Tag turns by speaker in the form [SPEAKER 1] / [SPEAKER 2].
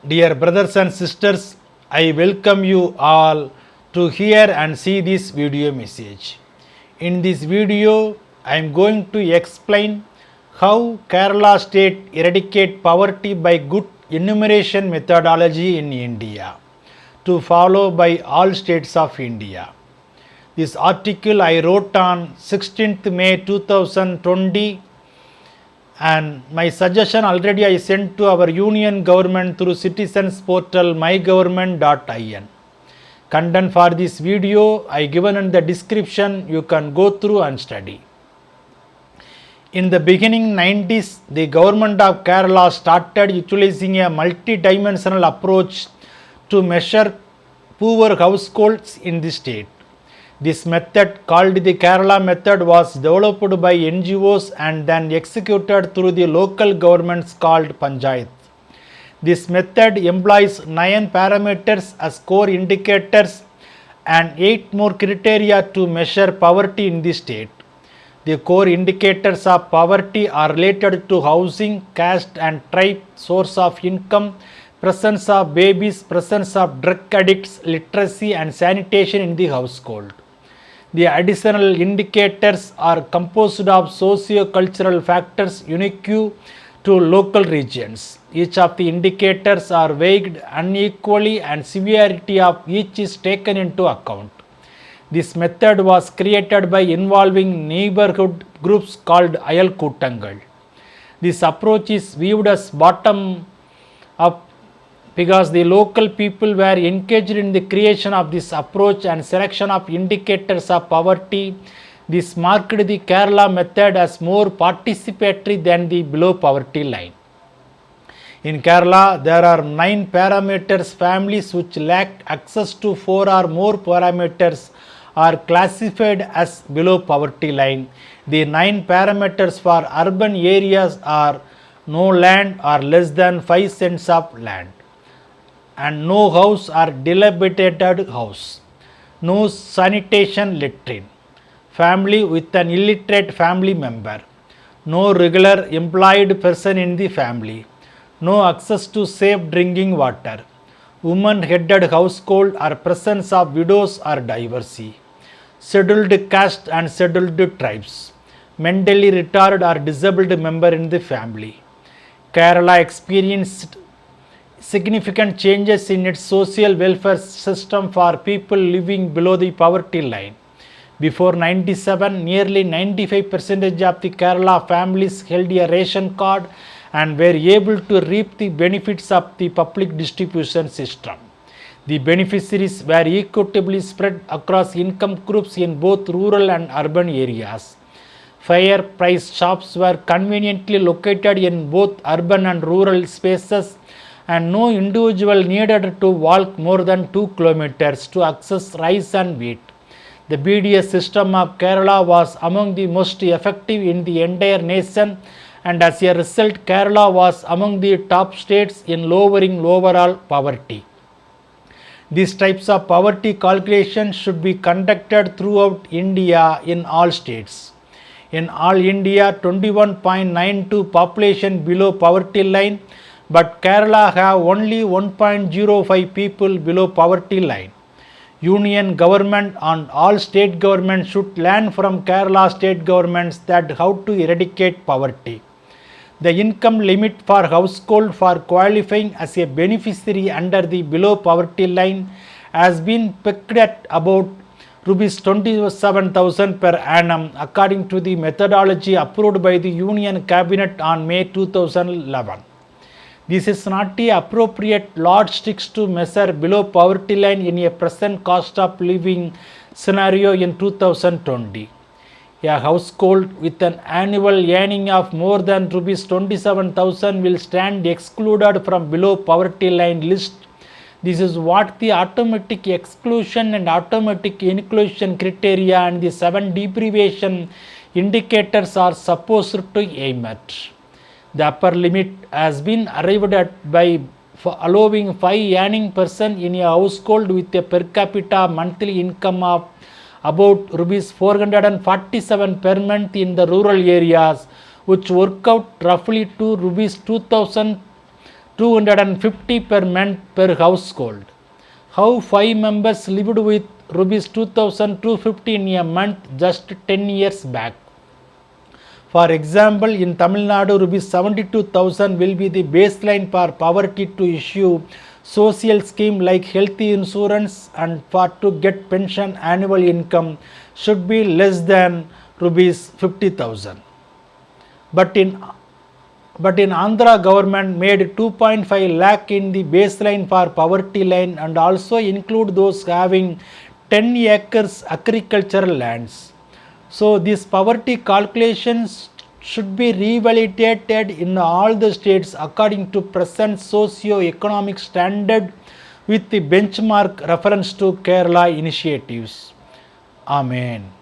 [SPEAKER 1] Dear brothers and sisters, I welcome you all to hear and see this video message. In this video, I am going to explain how Kerala state eradicate poverty by good enumeration methodology in India, to follow by all states of India. This article I wrote on 16th May 2020, and my suggestion already I sent to our union government through citizens portal mygovernment.in. Content for this video I given in the description, you can go through and study. In the beginning 90s, the government of Kerala started utilizing a multi-dimensional approach to measure poor households in the state. This method, called the Kerala method, was developed by NGOs and then executed through the local governments called Panchayat. This method employs 9 parameters as core indicators and 8 more criteria to measure poverty in the state. The core indicators of poverty are related to housing, caste and tribe, source of income, presence of babies, presence of drug addicts, literacy and sanitation in the household. The additional indicators are composed of socio-cultural factors unique to local regions. Each of the indicators are weighed unequally and severity of each is taken into account. This method was created by involving neighborhood groups called Ayal Kootangal. This approach is viewed as bottom-up because the local people were engaged in the creation of this approach and selection of indicators of poverty. This marked the Kerala method as more participatory than the below poverty line. In Kerala, there are 9 parameters. Families which lack access to 4 or more parameters are classified as below poverty line. The 9 parameters for urban areas are no land or less than 5 cents of land, and no house or dilapidated house, no sanitation latrine, family with an illiterate family member, no regular employed person in the family, no access to safe drinking water, woman-headed household or presence of widows or divorcee, scheduled caste and scheduled tribes, mentally retarded or disabled member in the family. Kerala experienced significant changes in its social welfare system for people living below the poverty line. Before 97, nearly 95% of the Kerala families held a ration card and were able to reap the benefits of the public distribution system. The beneficiaries were equitably spread across income groups in both rural and urban areas. Fair price shops were conveniently located in both urban and rural spaces, and no individual needed to walk more than 2 kilometers to access rice and wheat. The BDS system of Kerala was among the most effective in the entire nation, and as a result, Kerala was among the top states in lowering overall poverty. These types of poverty calculations should be conducted throughout India in all states. In all India, 21.92 population below poverty line, but Kerala have only 1.05 people below poverty line. Union government and all state governments should learn from Kerala state governments that how to eradicate poverty. The income limit for household for qualifying as a beneficiary under the below poverty line has been pegged at about Rs 27,000 per annum according to the methodology approved by the Union Cabinet on May 2011. This is not the appropriate yardsticks to measure below poverty line in a present cost of living scenario in 2020. A household with an annual earning of more than Rs 27,000 will stand excluded from below poverty line list. This is what the automatic exclusion and automatic inclusion criteria and the 7 deprivation indicators are supposed to aim at. The upper limit has been arrived at by allowing 5 earning person in a household with a per capita monthly income of about Rs 447 per month in the rural areas, which work out roughly to Rs 2,000 250 per month per household. How 5 members lived with rupees 2250 in a month just 10 years back. For example, in Tamil Nadu, rupees 72,000 will be the baseline for poverty to issue social scheme like health insurance, and for to get pension annual income should be less than rupees 50,000. But in Andhra, government made 2.5 lakh in the baseline for poverty line and also include those having 10 acres agricultural lands. So these poverty calculations should be revalidated in all the states according to present socio-economic standard with the benchmark reference to Kerala initiatives. Amen.